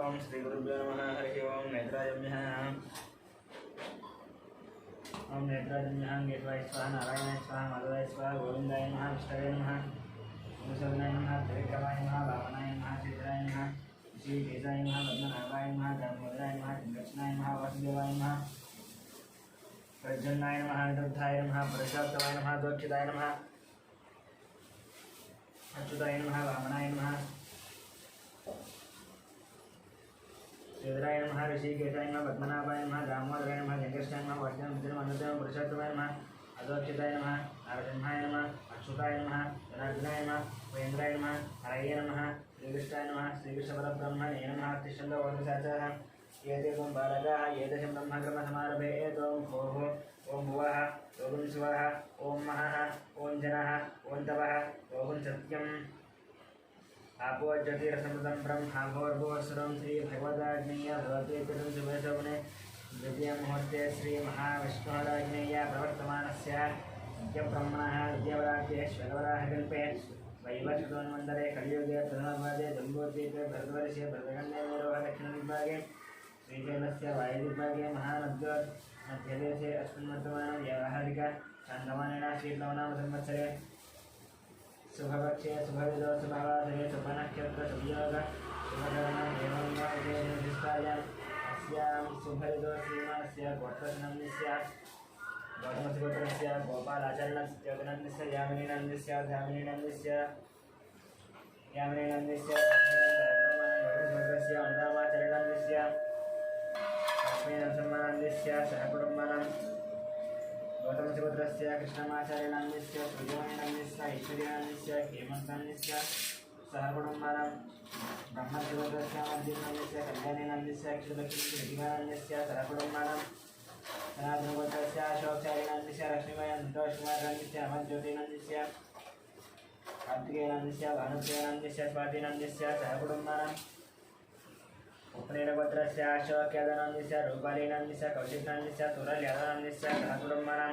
ओम श्री गुरुभ्यो नमः। हरि ओम नेत्राजम्यः ओम नेत्राजम्यः गेटवाय स्वाहा नारायणाय स्वाहा माधवाय स्वाहा गोविंदाय नमः विष्णवे नमः मुसलनाय नमः त्रिविक्रमाय नमः वामनाय नमः चित्राय नमः श्री केशाय नमः पद्मनाभाय नमः दामोदराय नमः दक्षिणाय नमः वासुदेवाय नमः प्रज्वलनाय नमः अनिरुद्धाय नमः पुरुषोत्तमाय नमः द्वक्षिताय नमः अच्युताय नमः वामनाय नमः श्रीधराय नमः ऋषिकेशाय नमः पद्मनाभाय नमः दामोदराय नमः गंगेशाय नमः वर्धनमुद्रमनुदेव पुरुषोत्तमाय नमः अद्वक्षिताय नमः नरसिंहाय नमः अच्युताय नमः जनार्दनाय नमः वेन्द्राय नमः हरये नमः श्रीकृष्णाय नमः श्रीकृष्णपरब्रह्मणे नमः तिष्ठन्तोपनिषदः एतेकं बालकाः एतेषं ब्रह्मकर्मसमारभे एतों भोः ॐ भुवः ॐ शिवः ॐ महः ॐ जनः ॐ तपः ॐ सत्यम् आपो ज्योतिरसमृतं ब्रह्मा भोर्भुवस्वरं श्री भगवदाग्नेय भगवते कृतं शुभे शोभने द्वितीयमुहूर्ते श्री महाविष्णुराग्नेय प्रवर्तमानस्य नित्यब्रह्मणः विद्यावराह्येश्वरवराहकल्पे वैवस्वन्वन्तरे कलियुगे प्रथमपादे जम्बूद्वीपे भरतवर्षे भरतखण्डे मेरोः दक्षिणदिग्भागे श्रीशैलस्य वायुदिग्भागे महानद्योत् मध्यदेशे अस्मिन् वर्तमानं व्यावहारिक शान्तमानेन श्रीप्लवनाम संवत्सरे शुभपक्षे शुभविदो शुभवासरे शुभनक्षत्र शुभयोग शुभकरणं देवङ्गादेशायाम् अस्यां शुभविदो श्रीमानस्य गोत्रनन्दस्य गौतमसुपुत्रस्य गोपालाचरणस्य यामिनीनन्दस्य अनुरामाचरणस्य लक्ष्मीनरसिंहानन्दस्य सहकुटुम्बानां गौतमसुपुत्रस्य कृष्णमाचार्यनन्दस्य सुजमनन्दस्य ऐश्वर्यानन्दस्य हेमन्तनन्दस्य सहकुटुम्बानां ब्रह्मसुपुत्रस्य मध्यनन्दस्य कल्याणीनन्दस्य अक्षलक्ष्मीनन्दस्य सहकुटुम्बानां सनातनगोत्रस्य अशोकचार्यनन्दस्य लक्ष्मीमयन्तोषकुमारनन्दस्य अमरज्योतिनन्दस्य कार्तिकेयनन्दस्य भानुप्रियनन्दस्य स्वातिनन्दस्य सहकुटुम्बानां उपनेरगोत्रस्य अशोकयादवनन्दस्य रूपालीनन्दस्य कौशिकनन्दस्य तुरलयादवनन्दस्य सहकुटुम्बानां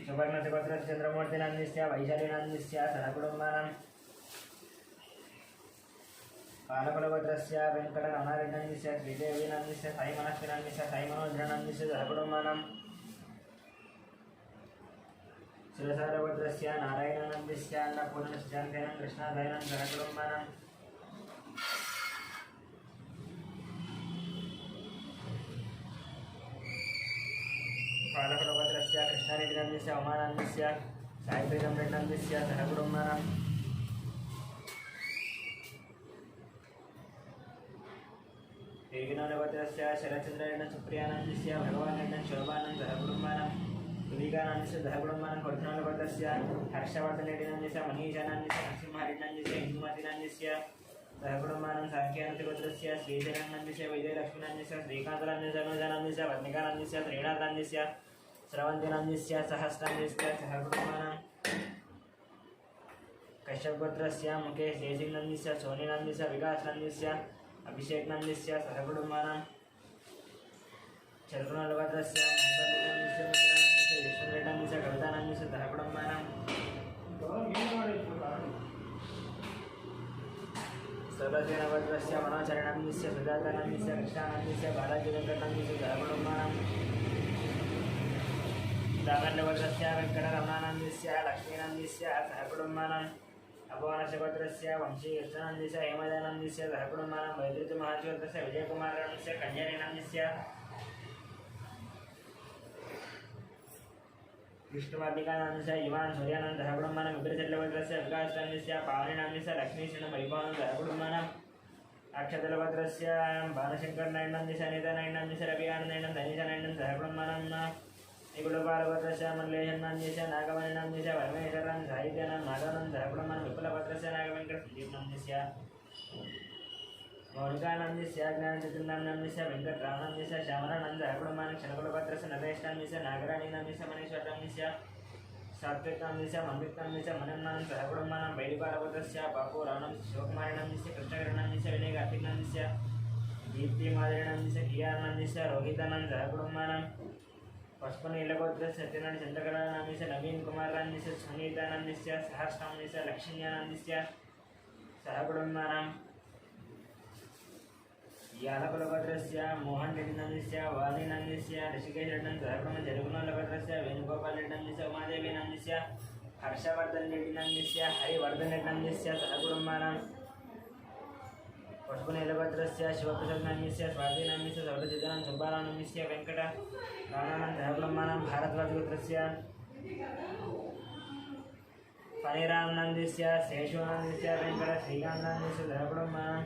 सुवर्णसुगोत्रस्य चन्द्रमूर्तिनन्दस्य वैशालीनन्दस्य सहकुटुम्बानां पालकुलगोत्रस्य वेङ्कटरमणारेड्डनन्दस्य श्रीदेवीनन्दस्य साईमनस्विनन्दस्य साईमनोज्ञनन्दस्य सहकुटुम्बानां शिरसारगोत्रस्य नारायणनन्दस्य अन्नपूर्णश्चान्तेन कृष्णादयनं सहकुटुम्बानां पालकुलगोत्रस्य कृष्णारेड्डिनन्दस्य उमानन्दस्य साईप्रीतं रेड्डनन्दस्य सहकुटुम्बानां वेगिनगोत्रस्य शरचन्द्रेण सुप्रियानन्दस्य भगवानरेड्डन् शोभानन्दं सहकुटुम्बानां विवेकानन्दस्य सहकुटुम्बानां वर्धनगोत्रस्य हर्षवर्धनरेड्डिनन्दस्य मनीषानन्दस्य नरसिंहरेड्डनन्दस्य हिन्दुमतिनन्दस्य सहकुटुम्बानां साङ्ख्यानन्दगोत्रस्य श्रीधरनन्दस्य विजयलक्ष्मीनन्दस्य श्रीकान्तनन्दस्य अनुजानन्दस्य वर्णिकानन्दस्य श्रीनाथनन्दस्य स्रवन्तिनन्दस्य सहस्रनन्दस्य सहकुटुम्बानां कश्यपगोत्रस्य मुकेश जयसिंहनन्दस्य सोनीनन्दस्य विकासनन्दस्य अभिषेकनन्दस्य सहकुटुम्बानां चतुर्नगोत्रस्य महम्मदनन्दस्य विश्वरेड्डनन्दस्य कवितानन्दस्य सहकुटुम्बानां सर्वसेनगोत्रस्य मनोचरणनन्दस्य सुजातानन्दस्य कृष्णानन्दस्य बालाजीवेङ्कटनन्दस्य सहकुटुम्बानां दामल्लगोत्रस्य वेङ्कटरमणानन्दस्य लक्ष्मीनन्दस्य सहकुटुम्बानां अभवनशगोत्रस्य वंशीकृष्णानन्दस्य हेमदानन्दस्य सहकुटुम्बानां वैद्युतमहाशिवोत्रस्य विजयकुमारानन्दस्य कल्याणीनन्दस्य विष्णुवर्णिकानन्दस्य युवान् सूर्यानन्द सहकुटुम्बानां विपरीचल्लगोत्रस्य विकासनन्दस्य पावनीनन्दस्य लक्ष्मीकृष्णमरिभानन्द सहकुटुम्बानां अक्षतलगोत्रस्य भानुशङ्करनारायणनन्दस्य अनितानारायणनन्दस्य रविआनन्दनारायणन् धनीशनारायणन् सहकुटुम्बानां निगुडपालगोत्रस्य मल्लेशनन्दस्य नागमणिनन्दस्य परमेश्वरन् साहित्यानन् माधवानन्द सहकुटुम्बानां विपुलगोत्रस्य नागवेङ्कटसञ्जीवनन्दस्य मौलिकानन्दस्य ज्ञानचतुर्नन्दस्य वेङ्कटरामनन्दस्य श्यामलानन्द सहकुटुम्बानां क्षणकुलगोत्रस्य नरेशनन्दस्य नागराणीनन्दस्य मणीश्वरनन्दस्य सात्विकनन्दस्य मन्वितनन्दस्य मनन्नान् सहकुटुम्बानां वैदिपालगोत्रस्य बापूरावनन्दस्य शिवकुमारनन्दस्य कृष्णकरणनन्दस्य विनयकार्तिकनन्दस्य दीप्तिमाधुरीनन्दस्य कियानन्दस्य रोहितानन्द सहकुटुम्बानां पशुपनीलगोत्रस्य सत्यनारायण चन्द्रकलानन्दस्य नवीन कुमारानन्दस्य सुनीतानन्दस्य सहस्रानन्दस्य लक्ष्मीनन्दस्य सहकुटुम्बानां यालकुलभद्रस्य मोहन रेड्डी वाणी ऋषिकेश रेड्डी सहकुटुंब जरुगुणलभद्रस्य वेणुगोपाल रेड्डी उमादेवी हर्षवर्धन रेड्डी हरिवर्धन रेड्डी सहकुटुंबानां पशुपनीलभद्रस्य शिवप्रसाद स्वाति सौरजिदान सुब्बाराव वेंकट रावणानंद सहकुटुंबानां भारद्वाजगोत्रस्य फणिराम शेषुनंदस्य वेंकट श्रीकांत सहकुटुंबानां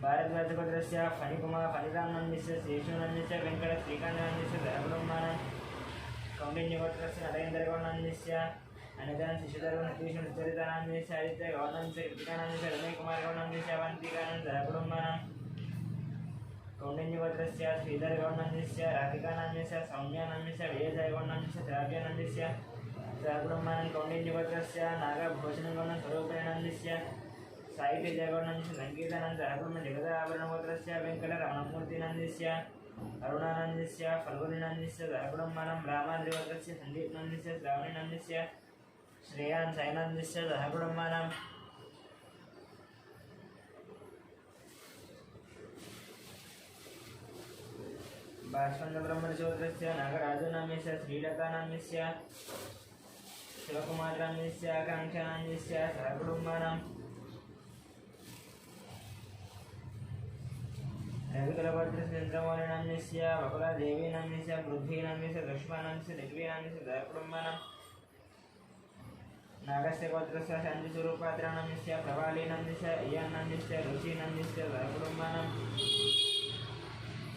भारद्वाजगोत्रस्य फणिकुमार फणिराम शेषुनंदस्य वेंकट श्रीकांत सहकुटुंबानां कौंडिन्यगोत्रस्य नरेन्द्रगौडस्य अनिदान शिशुधर्मनतीशं चरितानंदस्य आदित्य गौडस्य कृतिकानंदस्य रमेशकुमार गौडस्य अवंतिकानंद सहकुटुंबानां कौंडिन्यगोत्रस्य श्रीधर गौडस्य राधिकानंदस्य सौम्यानंदस्य विजय गौडस्य द्राव्यानंदस्य सहकुटुंबानां कौंडिन्यगोत्रस्य नागभूषण गौड स्वरूपेणंदस्य साहित्य जयगौडस्य संगीतानंद सहकुटुंब जगदाभरणगोत्रस्य वेंकट रमणमूर्तिनंदस्य अरुणानंदस्य फल्गुनीनंदस्य सहकुटुंबानां रामाद्रिगोत्रस्य संदीपनंदस्य श्रावणीनंदस्य श्रेयान साईनंदस्य सहकुटुंबानां भास्वंत ब्रह्मचोत्रस्य नागराजनाम्यस्य श्रीलतानाम्यस्य शिवकुमारनाम्यस्य आकांक्षानाम्यस्य सहकुटुंबानां रविकुलभद्रस्य चन्द्रमौलिनाम्यस्य वकुलादेवीनाम्यस्य पृथ्वीनाम्यस्य लक्ष्मणाम्यस्य दिग्वीनाम्यस्य सहकुटुंबानां नागस्य गोत्रस्य शान्तिस्वरूपात्राणाम्यस्य प्रवालीनाम्यस्य इयानाम्यस्य रुचिनाम्यस्य सहकुटुंबानां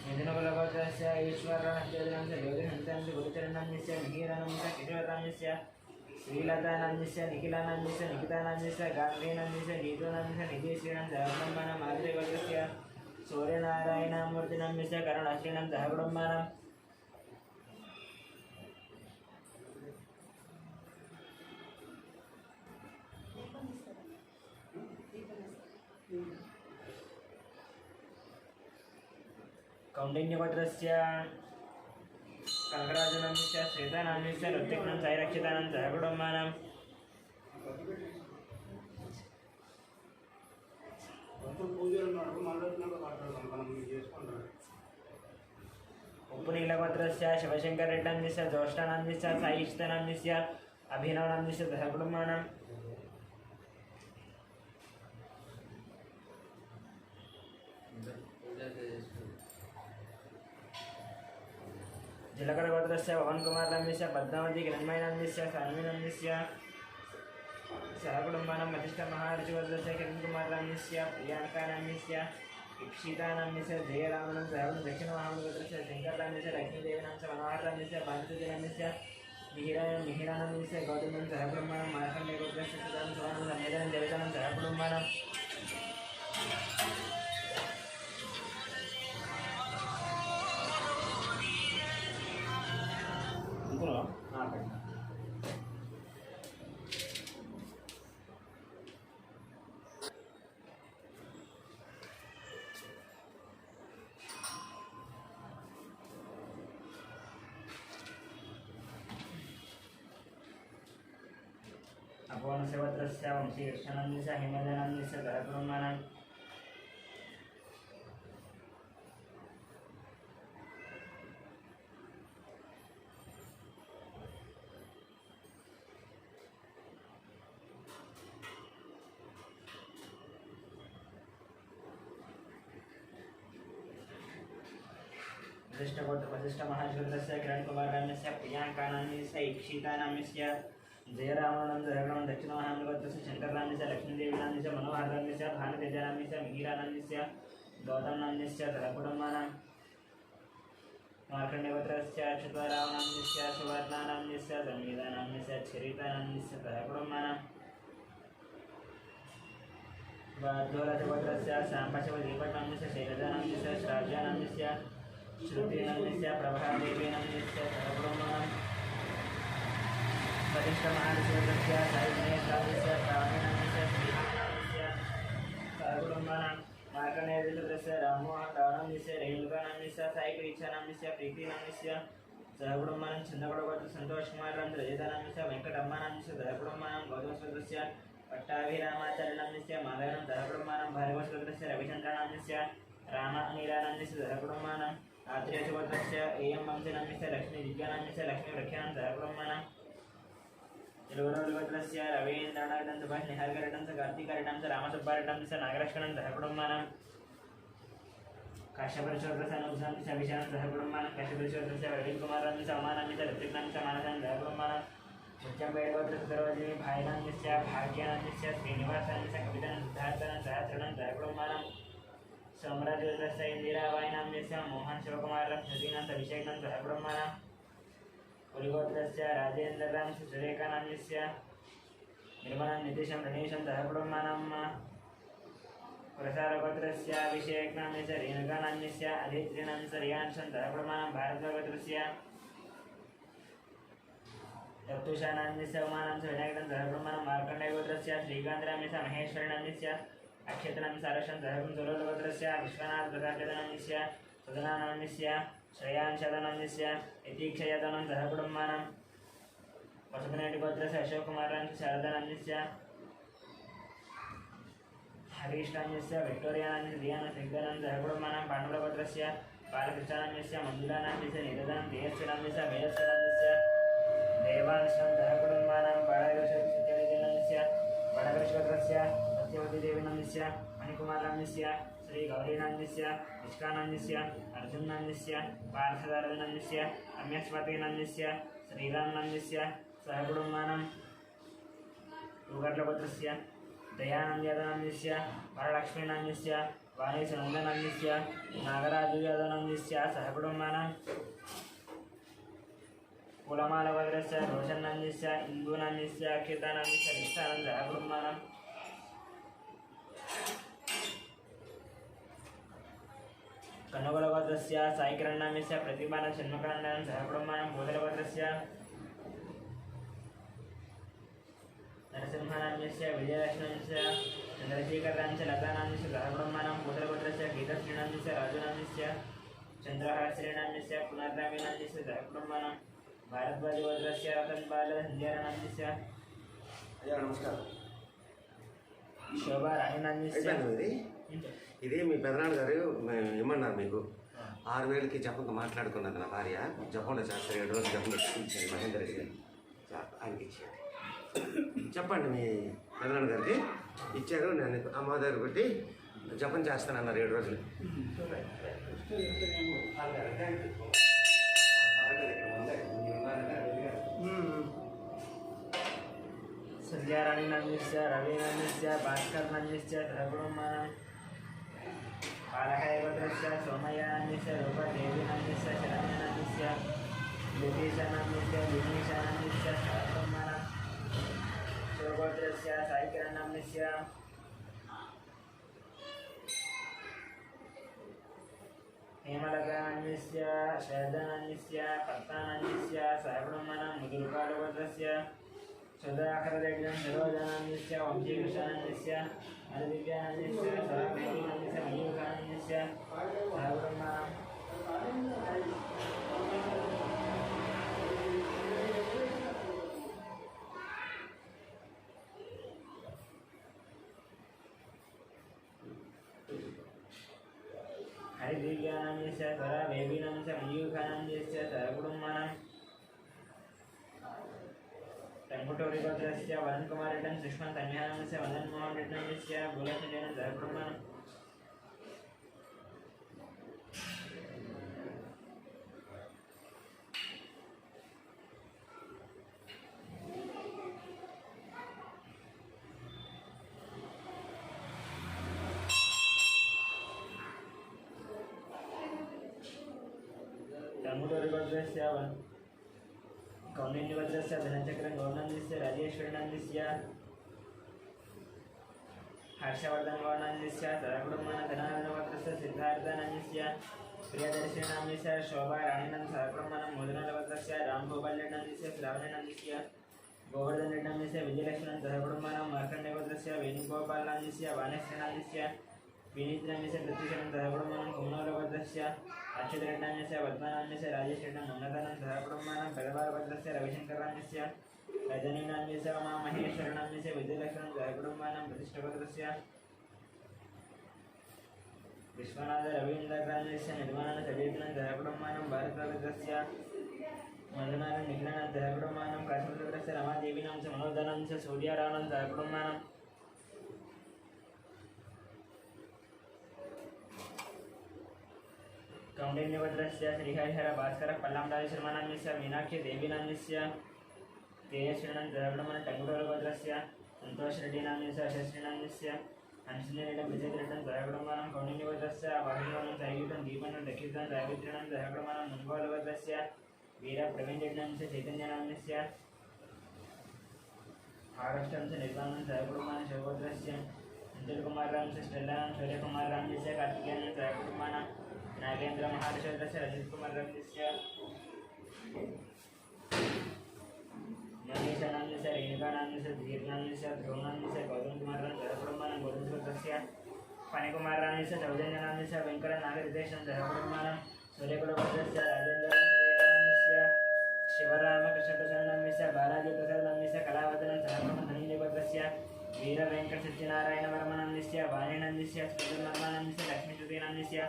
यजनकुलगोत्रस्य ईश्वरनाम्यस्य ज्योतिषन्ताम्यस्य गुरुचरणाम्यस्य मिहिरानाम्यस्य किशोरानाम्यस्य श्रीलतानाम्यस्य निखिलानाम्यस्य निकितानाम्यस्य गान्धीनाम्यस्य नीतोनाम्यस्य निधीश्रीणां सहकुटुंबानां माद्रिगोत्रस्य सूर्यनारायणमूर्तिनाम्यस्य करुणाश्रीणां सहकुटुंबानां कौंडिन्यगोत्रस्य कनकराजनाम्यस्य श्वेतानाम्यस्य ऋत्विक्नां साईरक्षितानां सहकुटुंबानां उपनीलगोत्रस्य शिवशंकररेड्डी ज्योष्ठानाम्यस्य साईष्ठनाम्यस्य अभिनवनाम्यस्य सहकुटुंबानां जिलकरगोत्रस्य पवनकुमारनाम्यस्य पद्मावती किरण्मयनाम्यस्य सान्वीनाम्यस्य सहकुटुंबानां वसिष्ठमहाऋषिगोत्रस्य किरणकुमारनाम्यस्य प्रियांकानाम्यस्य इक्षितानाम्यस्य जयरामनं सहकुटुंब दक्षिणमहागोत्रस्य शंकरनाम्यस्य लक्ष्मीदेवीनां च मनोहरनाम्यस्य भानुसुतीनाम्यस्य मिहिरानाम्यस्य गौतमं सहकुटुंबानां मार्कण्डेयगोत्रस्य सुदां सुवानं समेतनं जयतानं सहकुटुंबानां अपोनसेवत्रस्य वंशीकृष्णानन्दस्य हेमजनान्दस्य सहकुटुंबानां वसिष्ठमहागोत्रस्य किरणकुमारनाम्यस्य प्रियांकानाम्यस्य इक्षितानाम्यस्य जयरामानंद सहकुटुंब दक्षिणमहागोत्रस्य शंकरनाम्यस्य लक्ष्मीदेवीनाम्यस्य मनोहरनाम्यस्य भानुतेजनाम्यस्य मिहिरानाम्यस्य गौतमनाम्यस्य सहकुटुंबानां मार्कण्डेयगोत्रस्य अच्युतरावनाम्यस्य सुवर्णानाम्यस्य संगीतानाम्यस्य चरितानाम्यस्य सहकुटुंबानां वाद्योराजगोत्रस्य साम्बशिवदीपकनाम्यस्य शैलजानाम्यस्य श्राव्यानाम्यस्य श्रुतिनाम्यस्य प्रभादेवीनाम्यस्य सहकुटुंबानां वसिष्ठमहाऋषिगोत्रस्य साईगणेशानाम्यस्य श्रावणीनाम्यस्य श्रीनाम्यस्य सहकुटुंबानां मार्कण्डेयगोत्रस्य रामोहनरावनाम्यस्य रेणुकानाम्यस्य साईकृच्छानाम्यस्य प्रीतिनाम्यस्य सहकुटुंबानां चन्द्रगौडगोत्र सन्तोषकुमारराम रजतानाम्यस्य वेंकटम्मानाम्यस्य सहकुटुंबानां गौतमगोत्रस्य पट्टाभिरामाचार्यनाम्यस्य माधवनं सहकुटुंबानां भार्गवगोत्रस्य रविचन्द्रनाम्यस्य राम अनिलानन्दस्य सहकुटुम्बानाम् आत्रेयसुभद्रस्य एयं वंशनन्दस्य लक्ष्मी दिव्यानन्दस्य लक्ष्मी व्रख्यानं सहकुटुम्बानाम् तिरुवरुभद्रस्य रवीन्द्रनाथं सुभाष निहारकरटं स कार्तिकरटं स रामसुब्बारटं स नागलक्ष्मणं सहकुटुम्बानाम् काश्यपरिशोधरसनुसं च विशानं सहकुटुम्बानां काश्यपरिशोधरस्य रविकुमारं स अमानं च ऋत्विकं च मानसं सहकुटुम्बानाम् मुच्चम्बेडगोत्रसुधरवजी भायनन्दस्य भाग्यानन्दस्य श्रीनिवासनस्य कवितानं सिद्धार्थनं सहस्रणं सहकुटुम्बानाम् सम्राजोत्रस्य इन्दिराबाईनाम्यस्य मोहन शिवकुमारं शशीनं अभिषेकं सहकुटुम्बानाम् पुलिगोत्रस्य राजेन्द्रं सुरेखानाम्यस्य निर्मलं नितीशं रणीशं सहकुटुम्बानाम् प्रसारगोत्रस्य अभिषेकनाम्यस्य रेणुकानाम्यस्य अधित्रिणं रियांशं सहकुटुम्बानां भारद्वाजगोत्रस्य चक्षुषानाम्यस्य उमानं विनायकं सहकुटुम्बानां मार्कण्डेयगोत्रस्य श्रीकान्तनाम्यस्य महेश्वरनाम्यस्य अक्षतनं सारशं सहकुटुम्बगोत्रस्य विश्वनाथप्रसादनाम्यस्य सुधनानाम्यस्य श्रेयांशदनाम्यस्य यतीक्षयदनं सहकुटुम्बानां वसुपनेटिगोत्रस्य अशोककुमारं शारदानाम्यस्य हरीष्णाम्यस्य विक्टोरियानाम्यस्य दियानसिग्धनं सहकुटुम्बानां पाण्डुरगोत्रस्य बालकृष्णानाम्यस्य मञ्जुलानाम्यस्य निरदनं देयस्वनाम्यस्य भयस्वनाम्यस्य देवांशं सहकुटुम्बानां बाळकृष्णस्य बडकृष्णगोत्रस्य सत्यवतीदेवीनाम्यस्य मणिकुमारनाम्यस्य श्रीगौरीनाम्यस्य निष्कानाम्यस्य अर्जुननाम्यस्य पार्थसारथिनाम्यस्य अम्यस्पतिनाम्यस्य श्रीरामनाम्यस्य सहकुटुम्बानां रुगर्लगोत्रस्य दयानन्दयादनाम्यस्य वरलक्ष्मीनाम्यस्य वाणीसनन्दनाम्यस्य नागराजुयादनाम्यस्य सहकुटुम्बानां कुलमालगोत्रस्य रोशन्नाम्यस्य इन्दूनाम्यस्य अक्षितानाम्यस्य निष्ठानं सहकुटुम्बानां कन्नगोलगोत्रस्य साईकिरणनाम्यस्य प्रतिभानं षण्मुखानन्दनं सहकुटुम्बानां बोधलगोत्रस्य नरसिंहनाम्यस्य विजयलक्ष्मणस्य चन्द्रशेखरनाम्यस्य लतानाम्यस्य सहकुटुम्बानां बोधलगोत्रस्य गीतश्रीनाम्यस्य राजुनाम्यस्य चन्द्रहारश्रीनाम्यस्य पुनर्रामीनाम्यस्य सहकुटुम्बानां भारद्वाजगोत्रस्य रतनबालसन्ध्यानाम्यस्य नमस्कार शोभा राणीनाम्यस्य ఇది మీ పెదనాన్న గారు ఇమ్మన్నారు మీకు 6000కి జపంగా మాట్లాడుకున్నది నా భార్య జపంలో చేస్తారు 7 రోజులు జపం ఇచ్చాను మహేందర్ రెడ్డి గారు ఆయనకి ఇచ్చారు చెప్పండి మీ పెదనాన్న గారికి ఇచ్చారు నేను అమ్మవారి కొట్టి జపం చేస్తానన్నారు 7 రోజులు संध्याराणीनाम्यस्य रविनाम्यस्य भास्करनाम्यस्य सहकुटुम्बानां बालकायगोत्रस्य सोमयनाम्यस्य रूपदेवीनाम्यस्य शरण्यनाम्यस्य ज्योतिषानाम्यस्य विघ्नेशानाम्यस्य सहकुटुम्बानां शिवगोत्रस्य साईकिरणनाम्यस्य हेमलतानाम्यस्य शरदनाम्यस्य कर्तानाम्यस्य सहकुटुम्बानां मुदुर्पालगोत्रस्य सुधाकरदेव्यं सरोजनाम्यस्य वंशीकृष्णानाम्यस्य अरदिव्यानाम्यस्य सहकुटुम्बानाम्यस्य मयूखानाम्यस्य सहकुटुम्बानां हरिदिव्यानाम्यस्य स्वरादेवीनाम्यस्य मयूखानाम्यस्य सहकुटुम्बानां टंकुटोरिगोत्रस्य वदनकुमाररेड्डं सुष्मन् तन्यानाम्यस्य वदनमोहन रेड्डनाम्यस्य भूलचन्द्रेण सहकुटुम्बानां टंकुटोरिगोत्रस्य कौंडिन्यगोत्रस्य धनचक्रं गौर्णान्यस्य राजेश्वरनाम्यस्य हर्षवर्धनगौर्णान्यस्य सहकुटुम्बानां धनार्दनगोत्रस्य सिद्धार्थनाम्यस्य प्रियदर्शनाम्यस्य शोभा राणीनां सहकुटुम्बानां मोदनगोत्रस्य रामगोपालरेड्डनाम्यस्य श्रावणनाम्यस्य गोवर्धनरेड्डनाम्यस्य विजयलक्ष्मणं सहकुटुम्बानां मार्कण्डेयगोत्रस्य वेणुगोपालनाम्यस्य वाणेश्वरनाम्यस्य विनीतनाम्यस्य प्रत्युषणं सहकुटुम्बानां कुम्भनगोत्रस्य अच्युतरेड्डनाम्यस्य वर्धनाम्यस्य राजेशरेड्डं मन्नदानं सहकुटुम्बानां पेदवारगोत्रस्य रविशङ्करनाम्यस्य रजनीनाम्यस्य उमामहेश्वरनाम्यस्य विजयलक्ष्मणं सहकुटुम्बानां प्रतिष्ठगोत्रस्य विश्वनाथ रवीन्द्रकान्यस्य निर्माण सवेतनं जयकुटुम्बानं भारतवर्गस्य मधुनानं निघ्नानं जयकुटुम्बानं काश्मीरस्य रमादेवीनां च मनोदनं च सूर्यारानं जयकुटुम्बानं कौण्डिन्यभद्रस्य श्रीहरिहर भास्कर पल्लामराजशर्मानाम्यस्य मीनाक्षी देवीनाम्यस्य तेजश्रीनं जयकुटुम्बानं टङ्गुटरभद्रस्य संतोषरेड्डिनाम्यस्य अशश्रीनाम्यस्य अंशनीरेड्डं विजयरेड्डं जयकुटुम्बानं कौण्डिन्यभद्रस्य वाहिनीवनं सैगीतं दीपनं दक्षितं जयविद्रणं जयकुटुम्बानं मुन्गोलभद्रस्य वीरप्रवीणरेड्डंस्य चैतन्यनाम्यस्य आगस्टं च निर्वाणं जयकुटुम्बानं शिवभद्रस्य अंजलकुमाररामस्य स्टेल्लानं सूर्यकुमाररामस्य कार्तिकेयनं जयकुटुम्बानं नागेन्द्र महाराष्ट्रस्य रजतकुमाररामस्य मनीषानाम्यस्य रेणुकानाम्यस्य धीरनाम्यस्य ध्रुवनाम्यस्य गौतमकुमारराम जयकुटुम्बानं गोविन्दभद्रस्य फणिकुमाररामस्य सौजन्यनाम्यस्य वेङ्कटनागरितेशं जयकुटुम्बानं सूर्यकुलभद्रस्य राजेन्द्रनाम्यस्य शिवरामकृष्णप्रसन्नाम्यस्य बालाजीप्रसादनाम्यस्य कलावतनं जयकुटुम्बानं धनञ्जयभद्रस्य वीरवेङ्कटसत्यनारायणवर्मनाम्यस्य वाणीनाम्यस्य स्फुटनर्मानाम्यस्य लक्ष्मीश्रुतिनाम्यस्य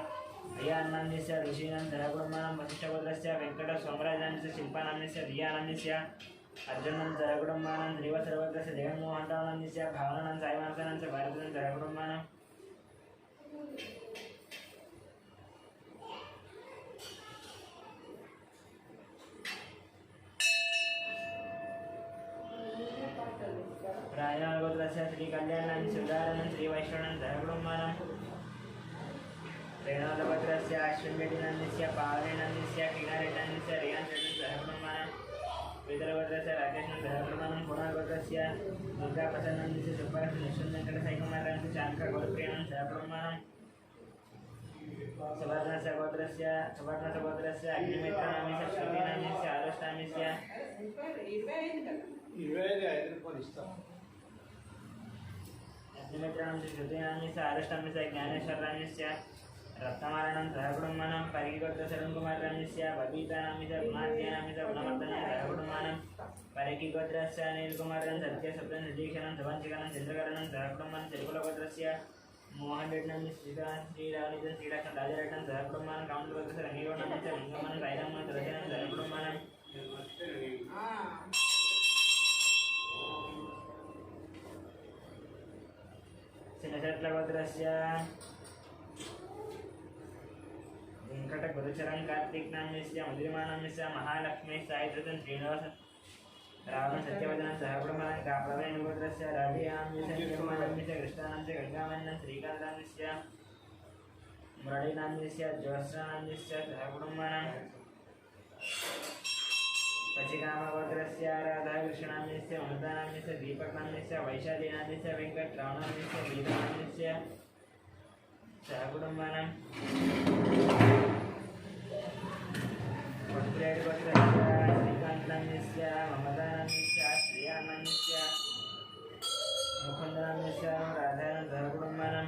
अय्यान्नाम्यस्य ऋषीणां जयकुटुम्बानं वसिष्ठभद्रस्य वेङ्कटसोमराजान्यस्य शिल्पानाम्यस्य धियानाम्यस्य अर्जुनं जयकुटुम्बानं श्रीवत्सभद्रस्य जगन्मोहनरावनाम्यस्य भावनानं साईमानसानं च भारतं जयकुटुम्बानं राजानगोत्रस्य श्रीकल्याणां सुधारणं श्रीवैष्णवं जयकुटुम्बानं रेणालभद्रस्य अश्विनरेड्डिनाम्यस्य पावरेनाम्यस्य किनारेड्डाम्यस्य रियान्रेड्डं जयकुटुम्बानं विदर्भद्रस्य राकेशं जयकुटुम्बानं पुनर्भद्रस्य दुर्गाप्रसन्नाम्यस्य सुब्बारस्य निश्वन्वेङ्कटसाईकुमारांस्य शान्कगौरप्रियानं जयकुटुम्बानं सुवर्णस्य अग्निमित्रनाम्यस्य श्रुतिनाम्यस्य आरुष्टाम्यस्य अग्निमित्रनाम्यस्य श्रुतिनाम्यस्य आरुष्टाम्यस्य ज्ञानेश्वरराम्यस्य रत्नमारणं जयकुटुम्बानं परिकीगोत्रशरणकुमारराम्यस्य बबीतानाम्यस्य गुणाद्यानाम्यस्य गुणवर्धनं जयकुटुम्बानं परिकीगोत्रस्य अनिलकुमारं सत्यसप्तं सतीक्षणं धवंशिकनं चन्द्रकरणं जयकुटुम्बानं तिरुकुलगोत्रस्य मोहनरेड्डं श्रीरावणितं श्रीलक्ष्मण राजारेड्डं जयकुटुम्बानं कामन्तगोत्रस्य रंगीगौडनाम्यस्य लिङ्गमनं साईरामनं तुलसीनं जयकुटुम्बानं सिनशट्लगोत्रस्य वेङ्कटगुरुचरं कार्तिकनाम्यस्य मधुरिमानाम्यस्य महालक्ष्मी साईधृतं श्रीनिवास रावण सत्यवदनं जयकुटुम्बानं काप्रवेणुगोत्रस्य राधियानाम्यस्य निर्मलानाम्यस्य कृष्णानाम्यस्य गङ्गामन्नं श्रीकान्तनाम्यस्य मुरळीनाम्यस्य ज्योत्स्नानाम्यस्य जयकुटुम्बानं पचिकामगोत्रस्य राधाकृष्णनाम्यस्य अमृतानाम्यस्य दीपकनाम्यस्य वैशालीनाम्यस्य वेङ्कटरावणाम्यस्य गीतानाम्यस्य जयकुटुम्बानं गोत्रस्य श्रीकान्तनाम्यस्य ममतानाम्यस्य श्रियानाम्यस्य मुकुन्दनाम्यस्य राधानं जयकुटुम्बानं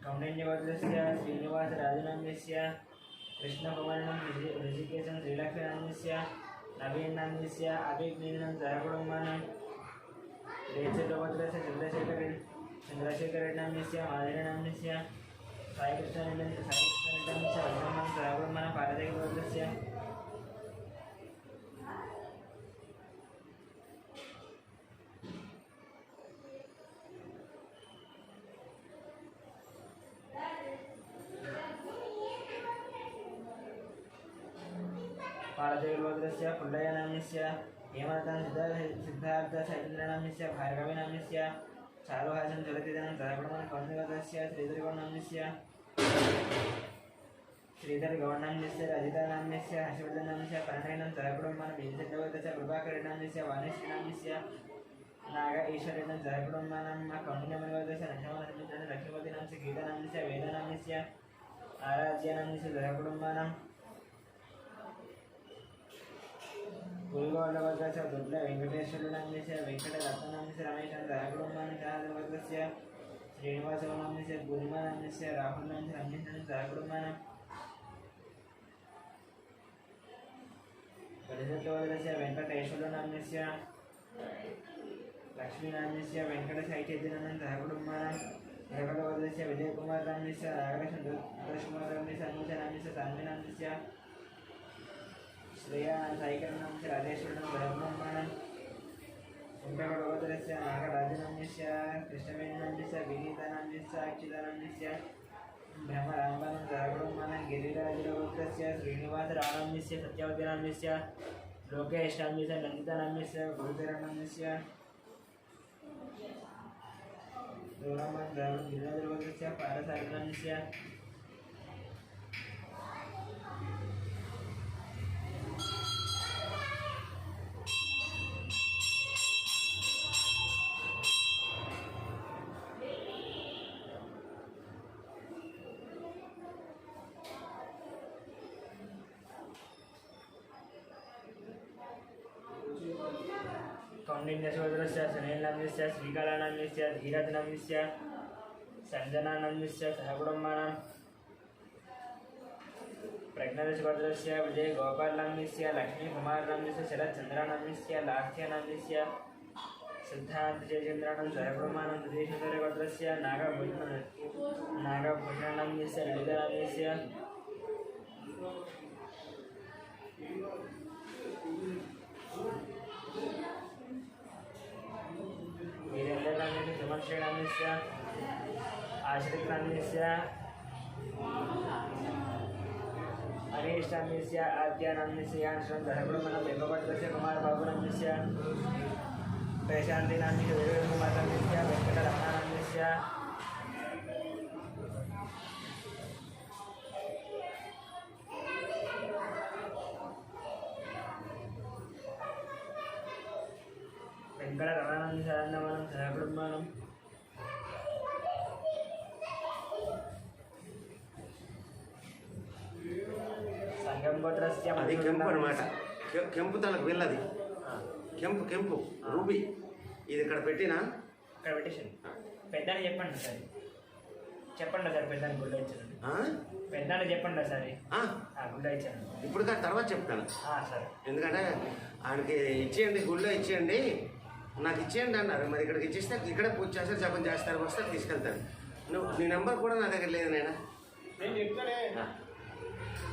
कौण्डिन्यगोत्रस्य श्रीनिवासराजनाम्यस्य कृष्णकुमारनं ऋषिकेशं श्रीलक्ष्मीनाम्यस्य नवीननाम्यस्य अभिज्ञानं जयकुटुम्बानं रेचलगोत्रस्य चन्द्रशेखररेड्डाम्यस्य माधुरीनाम्यस्य साईकृष्णरेड्डाम्यस्य वैष्णवं जयकुटुम्बानं पार्वतीगोत्रस्य पार्वतीगोत्रस्य पुल्लयनाम्यस्य हेमलतां सिद्धार्थशैलेन्द्रनाम्यस्य भार्गवीनाम्यस्य चारुहासं ज्वलतिदानं जयकुटुम्बानं कौण्डिन्यगोत्रस्य श्रीधरगौडनाम्यस्य रजितानाम्यस्य हर्षवर्धनाम्यस्य प्रणयनं जयकुटुम्बानं विजयगोत्रस्य प्रभाकररेड्डाम्यस्य वाणीश्रीनाम्यस्य नाग ईश्वरेड्डं जयकुटुम्बानं कौण्डिन्यगोत्रस्य लक्ष्मणसमित्रानं लक्ष्मीपतिनाम्यस्य गीतानाम्यस्य वेदनाम्यस्य आराध्यनाम्यस्य जयकुटुम्बानं गुरुगौडवर्गस्य दुर्ग वेङ्कटेश्वरनाम्यस्य वेङ्कटरत्ननाम्यस्य रमेशं जयकुटुम्बानं जहादवर्गस्य श्रीनिवासनाम्यस्य गुरुमानाम्यस्य राहुलनाम्यस्य रमेशं जयकुटुम्बानं गणेशवर्गस्य वेङ्कटेश्वरनाम्यस्य लक्ष्मीनाम्यस्य वेङ्कटसाईचैतन्यं जयकुटुम्बानं हेमलवदस्य विजयकुमारनाम्नस्य नागेशकुमारनाम्नस्य अनुजनाम्नस्य सान्विनाम्नस्य Shreya साईकरनाम्नस्य राजेश्वरनं ब्रह्मण्यं कुण्डकवदस्य नागराजनाम्नस्य कृष्णवेणनाम्नस्य विनीतानाम्नस्य अच्युतानाम्नस्य ब्रह्मरामनं जयब्रह्मणं गिरिराजवदस्य श्रीनिवासराणाम्नस्य सत्यवतीनाम्नस्य लोकेशाम्नस्य नन्दितानाम्नस्य गुरुधरनाम्नस्य Doraman dalam bila berwujudnya pada saat Indonesia कौंडिन्यसोदरस्य सुनीलनाम्नस्य श्रीकलानाम्नस्य धीरजनाम्नस्य सञ्जनानाम्नस्य सहकुटुम्बानां प्रज्ञादशोदरस्य विजयगोपालनाम्नस्य लक्ष्मीकुमारनाम्नस्य शरत्चन्द्रनाम्नस्य लास्यनाम्नस्य सिद्धान्तजयचन्द्राणां सहकुटुम्बानां प्रदेशोदरगोत्रस्य नागभूषणनाम्नस्य ललितानाम्नस्य वीरेन्द्रनाम्नस्य सुमक्षनाम्नस्य आश्रितनाम्नस्य अनीष्टाम्नस्य आद्यानाम्नस्य यांश्रं धर्मकुटुम्बानां वेपपत्रस्य कुमारबाबुनाम्नस्य प्रशान्तिनाम्नस्य वीरकुमारनाम्नस्य वेङ्कटरमणानाम्नस्य वेङ्कटरमणानाम्नस्य आनन्दमानं सहकुटुम्बानां అది కెంపు అనమాట. కెంపు తలకు వెళ్ళది కెంపు రూబీ. ఇది ఇక్కడ పెట్టినా ఇక్కడ పెట్టేసాను. పెద్దాన్ని చెప్పండి సార్, చెప్పండి సార్. పెద్దాన్ని గుడ్డ ఇచ్చాను. పెద్దాన్ని చెప్పండి సార్, గుడ్డ ఇచ్చాను. ఇప్పుడు తర్వాత చెప్తాను సార్. ఎందుకంటే ఆయనకి ఇచ్చేయండి, గుళ్ళో ఇచ్చేయండి, నాకు ఇచ్చేయండి అన్నారు. మరి ఇక్కడికి ఇచ్చేస్తే ఇక్కడే పూజ చేస్తారు, జపం చేస్తారు, వస్తారు, తీసుకెళ్తారు. నువ్వు నీ నెంబర్ కూడా నా దగ్గర లేదు నాయన.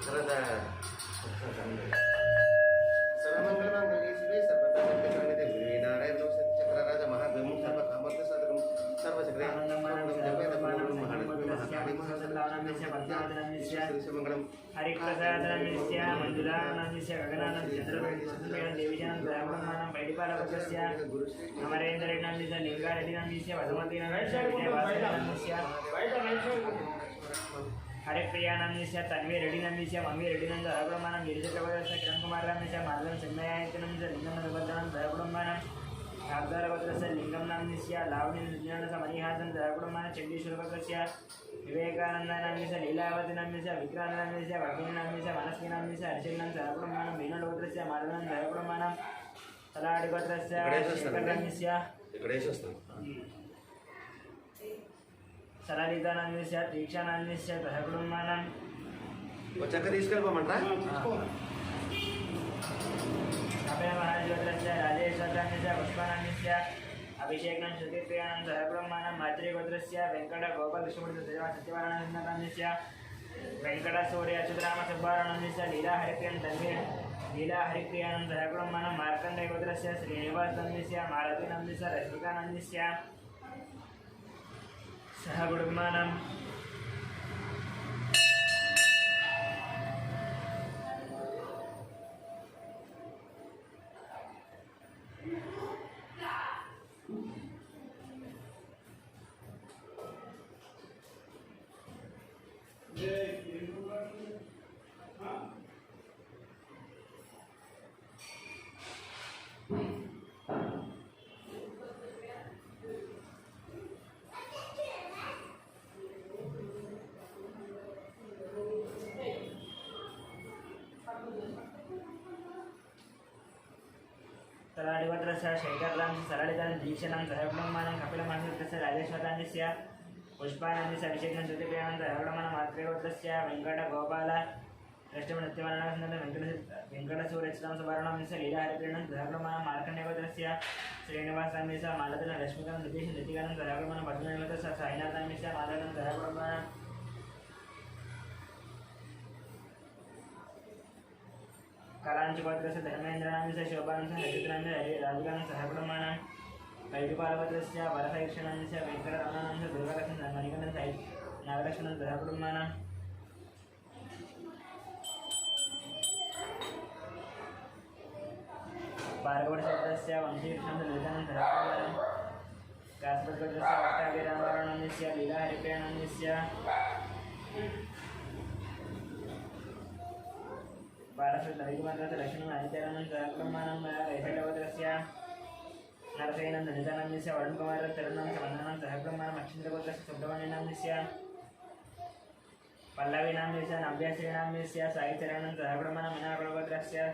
తర్వాత సర్వమంగళం కలిగేసి నారాయణ చక్రరాజ మహాబ్రహ్మ సర్వకామర్థ సదగం సర్వచక్రమంగళం హరిప్రసాదనస్య మంజులానస్య గగనానంద చంద్రవేణ దేవిజనం బ్రాహ్మణానం బైడిపాలవస్య అమరేంద్రేణస్య లింగారెడ్డినస్య వధుమతినస్య విజయవాసనస్య हरिप्रियानंदस्य तन्वी रेड्डिनंदस्य मम्मी रेड्डिनंद हरकुटुम्बानां गिरिजकवदस्य किरणकुमारनाम्नस्य माधवं चिन्मयायतनंस्य लिंगं निबद्धनं हरकुटुम्बानां शाब्दारवदस्य लिंगं नाम्नस्य लावण्यनिर्जनस्य मणिहासं हरकुटुम्बानां चण्डीश्वरवदस्य विवेकानन्दनाम्नस्य लीलावतीनाम्नस्य विक्रान्तनाम्नस्य भगिनीनाम्नस्य मनस्विनाम्नस्य हर्षिलंस्य हरकुटुम्बानां मीनलवदस्य माधवनं हरकुटुम्बानां तलाडिवदस्य शेखरनाम्नस्य సరళితానందస్య దీక్షానందస్య సహకుటుంబానాం వచ్చాక తీసుకెళ్ళిపోమంటా. అభయ మహాజ్యోతిరస్య రాజేశ్వరానందస్య పుష్పానందస్య అభిషేకం శృతిప్రియానంద సహకుటుంబానాం మాతృగోత్రస్య వెంకట గోపాల కృష్ణమూర్తి సత్యవారానందస్య వెంకట సూర్య అచ్యుతరామ సుబ్బారానందస్య లీలా హరిప్రియానంద సహకుటుంబానాం మార్కండేయ గోత్రస్య శ్రీనివాసనందస్య మాలతీనందస్య రశ్మికానందస్య सहकुटुम्बानां तलाडिवत्रस्य शेखररामस्य सरलितानं दीक्षानं सहकुटुम्बानां कपिलमहर्षिस्य राजेश्वरानस्य पुष्पानन्दस्य अभिषेकं ज्योतिप्रियानन्द सहकुटुम्बानां मातृगोत्रस्य वेङ्कटगोपाल दृष्टमनित्यमानः वेङ्कटसूर्यचित्रां सुवर्णं लीला हरिप्रीणं दयाप्रमाणं मार्कण्डेयगोत्रस्य श्रीनिवासान्विषा मालतेन रश्मिकां नितीशं नितिकानं दयाप्रमाणं पद्मनाभस्य साईनाथान्विषा मालनं दयाप्रमाणं कलांचगोत्रस्य धर्मेन्द्रान्विषा शोभानं हरिद्रान्विषा राजगानं सहप्रमाणं वैदिपालगोत्रस्य वरसैक्षणान्विषा वेङ्कटरमणान्विषा दुर्गालक्ष्मण मणिकण्ठं साई नागलक्ष्मणं दयाप्रमाणं भार्गवक्षेत्रस्य वंशीकृष्णं ललितानं धराप्रमाणं कासपद्गोत्रस्य वट्टाभिरामरणस्य लीलाहरिप्रियाणस्य बालश्रीललितमात्रस्य लक्ष्मणं आदित्यानं धराप्रमाणं वैशल्यगोत्रस्य नरसेनं ललितानन्दस्य वरुणकुमारं तरुणं वन्दनं धराप्रमाणं अक्षिन्द्रगोत्रस्य सुब्रह्मण्यनाम्नस्य पल्लवीनाम्नस्य नव्यश्रीनाम्नस्य साईचरणं धराप्रमाणं मीनाकुलगोत्रस्य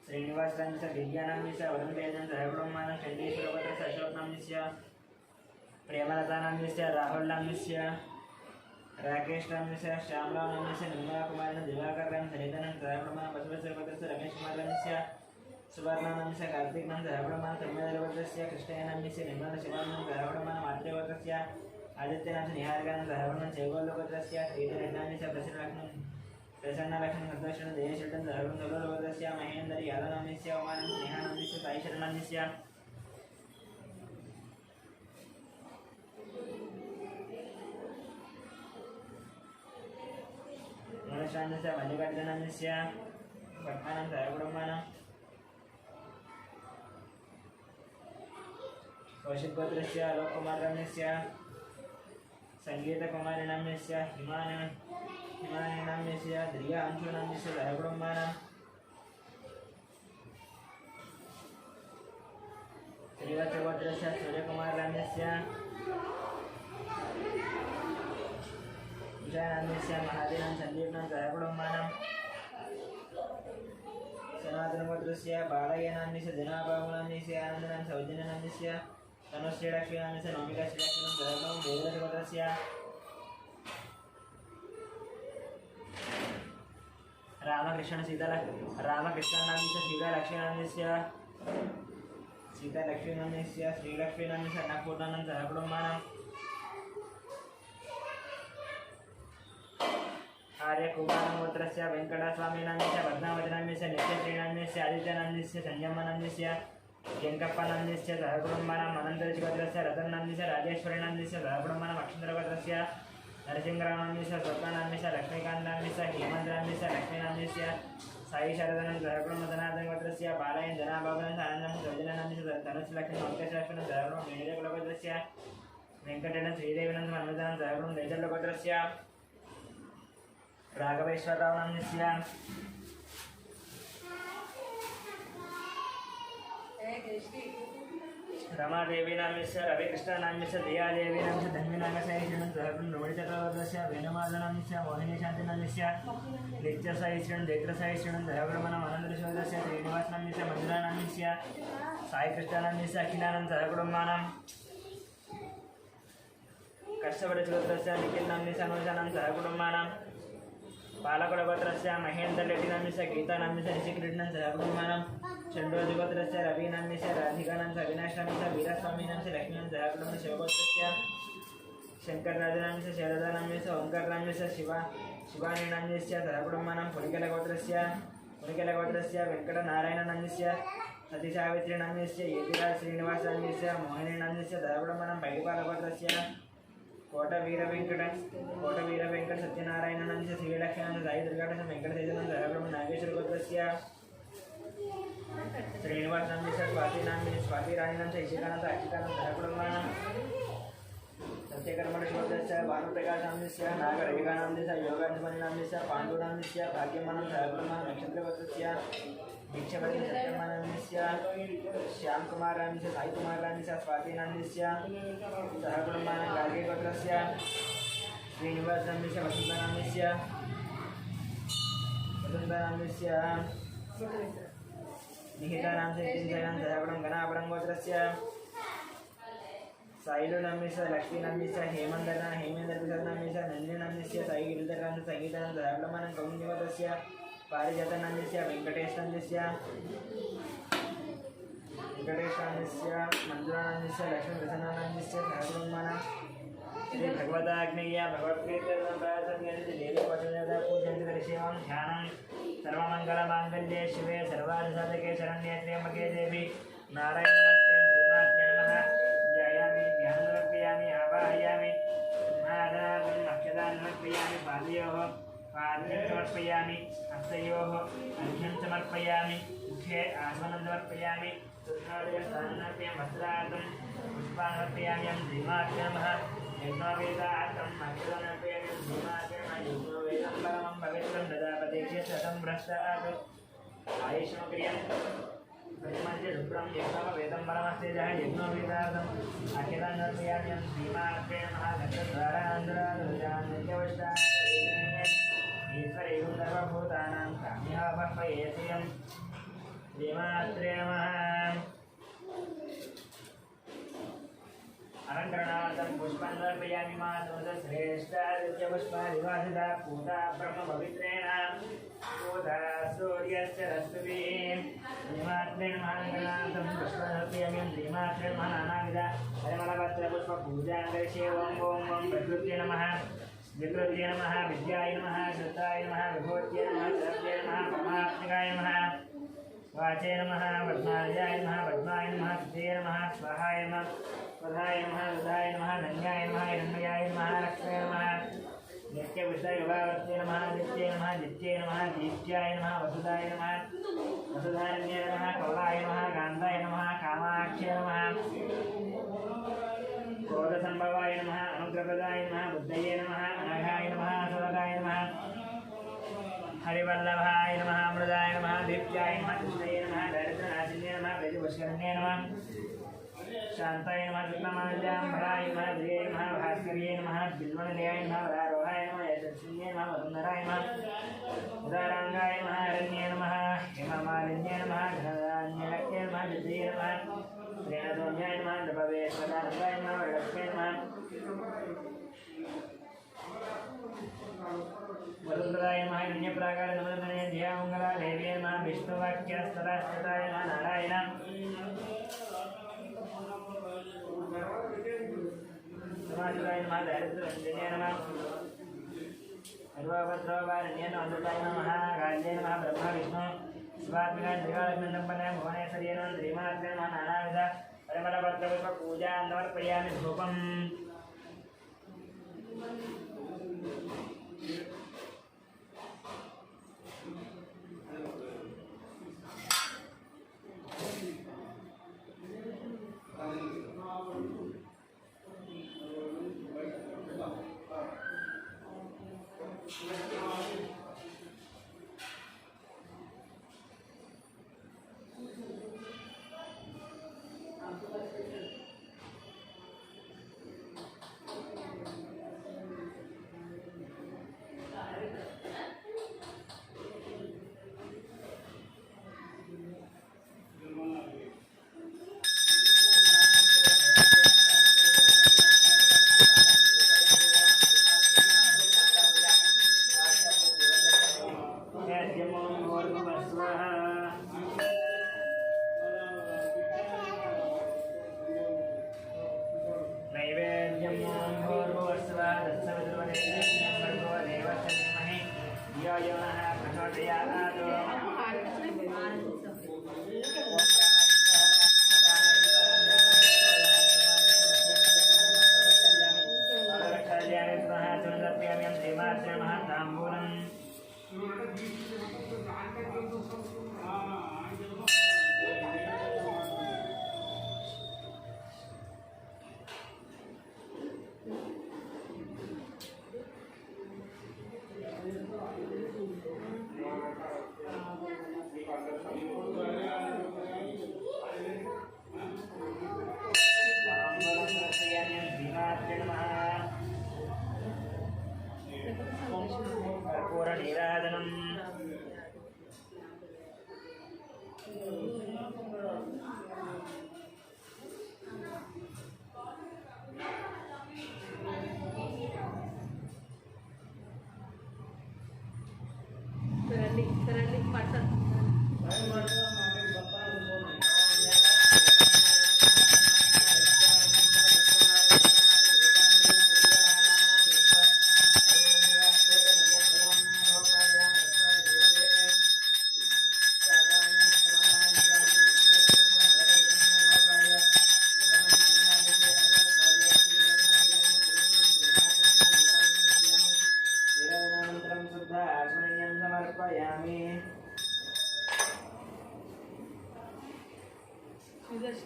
श्रीनिवासनाम्नस्य दिव्यानाम्नस्य वरुणतेजं धराप्रमाणं चण्डीश्वरगोत्रस्य अशोकनाम्नस्य प्रेमलतानाम्नस्य राहुलनाम्नस्य राकेशनाम्नस्य श्यामलानाम्नस्य निर्मलाकुमारेण दिवाकरं सनिधनं धराप्रमाणं बसवेश्वरगोत्रस्य रमेशकुमारनाम्नस्य सुवर्णानाम्नस्य कार्तिकनं धराप्रमाणं तन्मयगोत्रस्य कृष्णयनाम्नस्य निर्मलशिवानं धराप्रमाणं मातृगोत्रस्य आदित्यनाम्नस्य निहारकानं धराप्रमाणं जयगोलगोत्रस्य श्रीधरनाम्नस्य प्रसन्नलक्ष्मण सन्तोषं देयशतं धराप्रमाणं महेन्द्र यादवनाम्नस्य उमानं स्नेहानाम्नस्य साईशरणनाम्नस्य मनुष्यान्नस्य मल्लिकार्जुनान्नस्य पद्मानं धराप्रमाणं कौशिकगोत्रस्य आलोककुमारनाम्नस्य संगीतकुमारिनाम्नस्य हिमानिनाम्नस्य ध्रिया अंशुनाम्नस्य धराप्रमाणं श्रीवत्सगोत्रस्य सूर्यकुमारनाम्नस्य विजयनाम्नस्य महादेवं सन्दीपनं धराप्रमाणं सनातनगोत्रस्य बालयनाम्नस्य जनाबाहुनाम्नस्य आनन्दनां सौजन्यनाम्नस्य तनुश्रीलक्ष्मीनाम्नस्य नौमिका श्रीलक्ष्मीनं धराप्रमाणं देवदत्तगोत्रस्य रामकृष्णनाम्नस्य सीतालक्ष्मीनाम्नस्य श्रीलक्ष्मीनाम्नस्य अन्नपूर्णानं धराप्रमाणं आर्यकुमारगोत्रस्य वेङ्कटस्वामीनाम्नस्य पद्मावतीनाम्नस्य नित्यश्रीनाम्नस्य आदित्यनाम्नस्य संयमनाम्नस्य वेङ्कप्पनाम्नस्य धराप्रमाणं अनन्तरिगोत्रस्य रतननाम्नस्य राजेश्वरीनाम्नस्य धराप्रमाणं अक्षन्द्रगोत्रस्य नरसिंहरावनाम्नस्य स्वप्नानाम्नस्य लक्ष्मीकान्तनाम्नस्य हेमन्तनाम्नस्य लक्ष्मीनाम्नस्य साई शारदानं धराप्रमाणं धनादनगोत्रस्य बालयन् जनाबाबुनं आनन्दं सौजन्यनाम्नस्य धनुश्लक्ष्मणं नौकेशलक्ष्मणं धराप्रमाणं मेणिरकुलगोत्रस्य वेङ्कटेन श्रीदेवीनं हनुमतानं धराप्रमाणं नैजल्यगोत्रस्य राघवेश्वररावनाम्नस्य रमादेवीनाम्नस्य रविकृष्णनाम्नस्य दयादेवीनाम्नस्य धन्वीनाम्नस्य रमणिचक्रवर्तस्य वेणुमाधवनाम्नस्य मोहिनीशान्तिनाम्नस्य नित्यसाईश्रीणं जैत्रसाईश्रीणं धराप्रमाणं अनन्तशोधस्य श्रीनिवासनाम्नस्य मधुरानाम्नस्य साईकृष्णानाम्नस्य अखिलानं धराप्रमाणं कश्यपचक्रवर्तस्य निखिलनाम्नस्य अनुजानं धराप्रमाणं बालकुलगोत्रस्य महेन्द्ररेड्डिनाम्नस्य गीतानाम्नस्य निशिकृष्णं धराप्रमाणं चण्डोदिगोत्रस्य रवीनाम्नस्य राधिकानाम्नस्य अविनाशनाम्नस्य वीरस्वामीनाम्नस्य लक्ष्मीनां धराप्रमाणं शिवगोत्रस्य शङ्करराजनाम्नस्य शारदानाम्नस्य ओङ्कारनाम्नस्य शिवानीनाम्नस्य धराप्रमाणं पुणिकेलगोत्रस्य वेङ्कटनारायणनाम्नस्य सतीसावित्रीनाम्नस्य येतिराज श्रीनिवासनाम्नस्य मोहिनीनाम्नस्य धराप्रमाणं पैडिपालगोत्रस्य कोटवीरवेङ्कट सत्यनारायणनाम्नस्य श्रीलक्ष्मीनां साई दुर्गाटस्य वेङ्कटतेजनं धराप्रमाणं नागेश्वरगोत्रस्य श्रीनिवासनाम्नस्य स्वातिराणीनाम्नस्य इशिकानां अक्षिकानां धराप्रमाणं सत्यकर्मणगोत्रस्य भानुप्रकाशनाम्नस्य नागरविकानाम्नस्य योगांशमणिनाम्नस्य पाण्डुनाम्नस्य भाग्यमानं धराप्रमाणं नक्षत्रगोत्रस्य भिक्षपति सत्यमानाम्नस्य श्यामकुमाराम्नस्य साईकुमाराम्नस्य स्वातिनाम्नस्य धराप्रमाणं गार्गीगोत्रस्य श्रीनिवासनाम्नस्य वसुन्धराम्नस्य निहितानाम्नस्य धराप्रमाणं गणापरं गोत्रस्य साइलो नम्यस्य लक्ष्मी नम्यस्य हेमंदना हेमेंद्र प्रसाद नम्यस्य नंदिनी नम्यस्य साई गिरिधरानंद संगीतानंद रावलमन कौमुदीवतस्य पारिजात नम्यस्य वेंकटेश नम्यस्य मंजुळा नम्यस्य लक्ष्मी प्रसन्न नम्यस्य सहस्रमन श्री भगवताग्नेय भगवत्प्रीत्यर्थं देवी पठनदा पूजन्ति दर्शयामि ध्यानं सर्वमङ्गलमाङ्गल्ये शिवे सर्वार्थसाधके शरण्ये त्र्यम्बके देवी नारायण नमस्ते श्रीमात्रे नमः ध्यायामि ध्यानं समर्पयामि आवाहयामि महादानं अक्षदानं समर्पयामि पादयोः पाद्यं समर्पयामि हस्तयोः अर्घ्यं समर्पयामि मुखे आसनं समर्पयामि सुस्नादयस्थानमर्पयामि वस्त्रार्थं पुष्पान् समर्पयामि श्रीमात्रे नमः यज्ञोवेदार्थं अक्षदानर्पयामि श्रीमात्रे नमः यज्ञोवेदं परमं पवित्रं ददापतेभ्यः शतं भ्रष्टात् आयुष्मक्रियं प्रतिमध्य शुभ्रं यज्ञोवेदं परमस्ते जः यज्ञोवेदार्थम् अखिलानर्पयामि श्रीमात्रे नमः गतद्वारान्तरादुजान्यवष्टात् ईश्वरेण सर्वभूतानां काम्यावह्वयेतियं श्रीमात्रे नमः अलंकरणार्थं पुष्पान् समर्पयामि मातुश्रेष्ठादित्य पुष्पादिवासिता पूता ब्रह्म पवित्रेण पूता सूर्यस्य रश्मिभिः श्रीमात्रे नमः अलंकरणार्थं पुष्पान् समर्पयामि श्रीमात्रे नमः नानाविध परिमलपत्रपुष्पपूजां करिष्ये ॐ प्रकृत्यै नमः विकृत्यै नमः विद्याय नमः श्रुताय नमः विभूत्यै नमः सर्वे नमः परमात्मिकाय नमः वाचे नमः पद्मार्याय नमः पद्माय नमः सिद्धे नमः स्वाहाय नमः स्वधाय नमः रुधाय नमः धन्याय नमः हिरण्मयाय नमः लक्ष्मे नमः नित्यविषय युवावर्ते नमः नित्ये नमः नित्ये नमः दीप्त्याय नमः वसुधाय नमः वसुधारण्ये नमः कौलाय नमः कान्ताय नमः कामाख्ये नमः क्रोधसम्भवाय नमः अनुग्रहप्रदाय नमः बुद्धये नमः अनघाय नमः सुरगाय नमः हरिवल्लभाय नमः अमृताय नमः दीप्त्याय नमः कृष्णये नमः दरिद्रनाशिन्ये नमः गजपुष्करण्ये नमः शान्ताय नमः कृष्णमाल्याम्बराय नमः ध्रिये नमः भास्कर्ये नमः बिल्वनिलयाय नमः वरारोहाय नमः यशस्विन्ये नमः वसुन्धराय नमः उदाराङ्गाय नमः अरण्ये नमः हेममालिन्ये नमः घनधान्यलक्ष्ये नमः विद्ये नमः श्रेणसौम्याय नमः नृपवेश्वराय नमः वरलक्ष्मे नमः वरुद्राय नमः हिरण्यप्राकार नमः ध्यामङ्गला देवी नमः विष्णुवाक्यस्तरास्तताय नमः नारायण समाश्रय नमः दारिद्र्यरञ्जने नमः सर्वभद्रवारण्ये अमृताय नमः गाल्ये नमः ब्रह्मा विष्णु शिवात्मिकाय त्रिकालग्नन्दम्बनाय भुवनेश्वर्ये नमः श्रीमात्रे नमः नानाविध परिमलपत्रपुष्पपूजां समर्पयामि धूपम्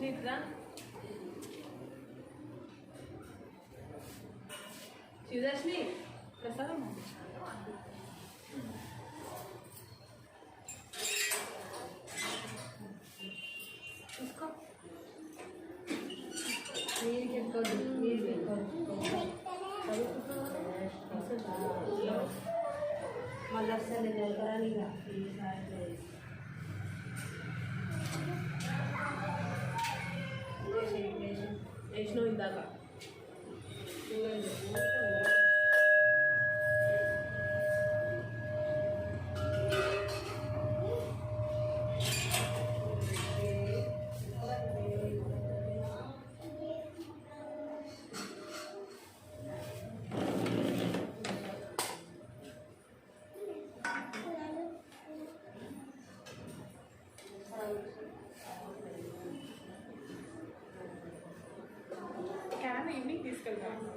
దర్శనిద్రా శివదర్శిని ప్రసాదం తీసుకో మళ్ళీ వస్తుంది ఇక వేసినావు ఇందాక క్యాన్ ఈవినింగ్ తీసుకెళ్తాను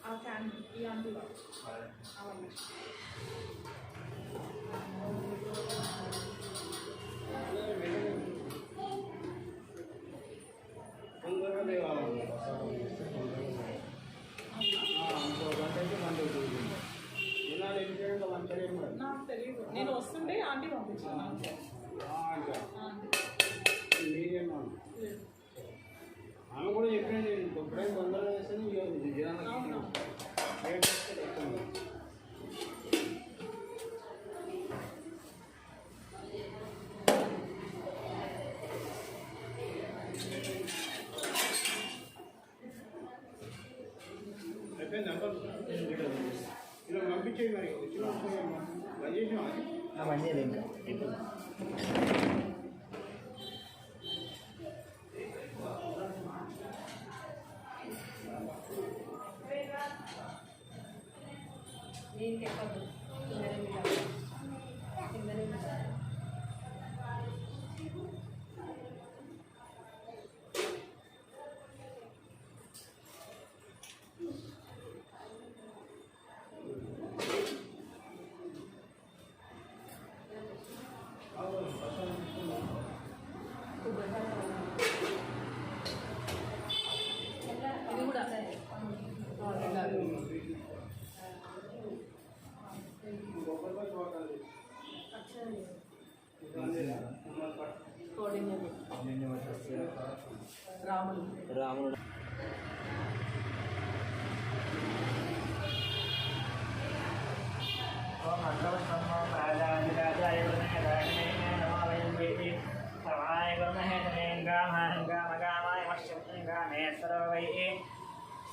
ఆ క్యాన్ ఈ ఆంటీ అవును నాకు తెలియదు నేను వస్తుంటే ఆంటీ పంపించాను ఆమె కూడా చెప్పాను ఎప్పుడైనా తొందరగా చేస్తే జనాలు అయిపోయింది ఇలా పంపించేది మరి వచ్చిన బంద్ చేసాం మంచిది ఇంకా దీనికి ఎక్కదు ఇది కూడా రాముడు రాముడు ఓం అగ్రవస్తమో రాజాధిరాజాయ వృణహరాజనే నమో వయం వేది సర్వాయ గురుమహే గామాయ మశ్చంగామే సర్వై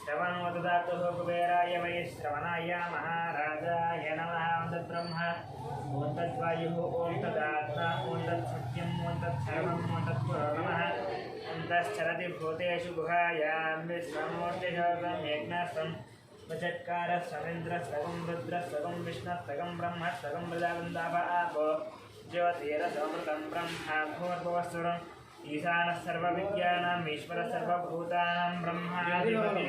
శ్రవణోదాతు కుబేరాయ వై శ్రవణాయ మహారాజాయ నమః ఓం తద్బ్రహ్మ ఓం తద్వాయు ఓం తదాత్మ ఓం తత్సత్యం ఓం తత్సర్వం ఓం తత్పురో నమః ఓం తశ్చరతి భూతేషు గుహాయాం విశ్వమూర్తిశోకం యజ్ఞస్వం వచత్కార సమింద్ర సగం రుద్ర సగం విష్ణు సగం బ్రహ్మ సగం ప్రజావందాప ఆపో జ్యోతిరసమృతం బ్రహ్మ భూర్భువస్సురం ఈశాన సర్వవిద్యానాం ఈశ్వర సర్వభూతానాం బ్రహ్మాధిపతి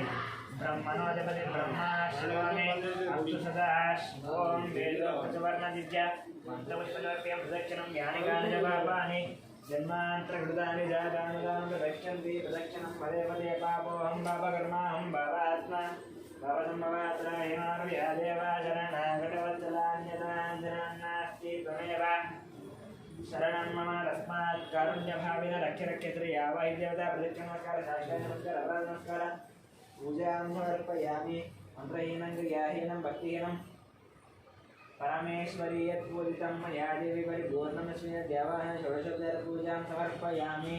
బ్రహ్మణోధిపతి బ్రహ్మా శివామి అస్తు సదా ఓం వేదోపచవర్ణదిత్య మంత్రపుష్పజర్ప్యం ప్రదక్షిణం యాని జపాని జన్మాంతరకృతాని జాతాని ప్రదక్షంతి ప్రదక్షిణం పదే పదే పాపోహం పాపకర్మాహం పాపాత్మ పాపసంభవాత్ర హిమార్వ్యాదేవా శరణాగతవత్సలాన్యతాంజనాస్తి త్వమేవ శరణం మమ తస్మాత్ కారుణ్యభావేన రక్ష రక్షత్రి యావై దేవతా ప్రదక్షిణ నమస్కార సాష్టాంగ నమస్కార అపరాధ నమస్కార పూజాం సమర్పయామి మంత్రహీనం క్రియాహీనం భక్తిహీనం పరమేశ్వరీ యత్పూజితం మయా దేవి పరిపూర్ణమస్మి దేవాయ షోడశోపచార పూజాం సమర్పయామి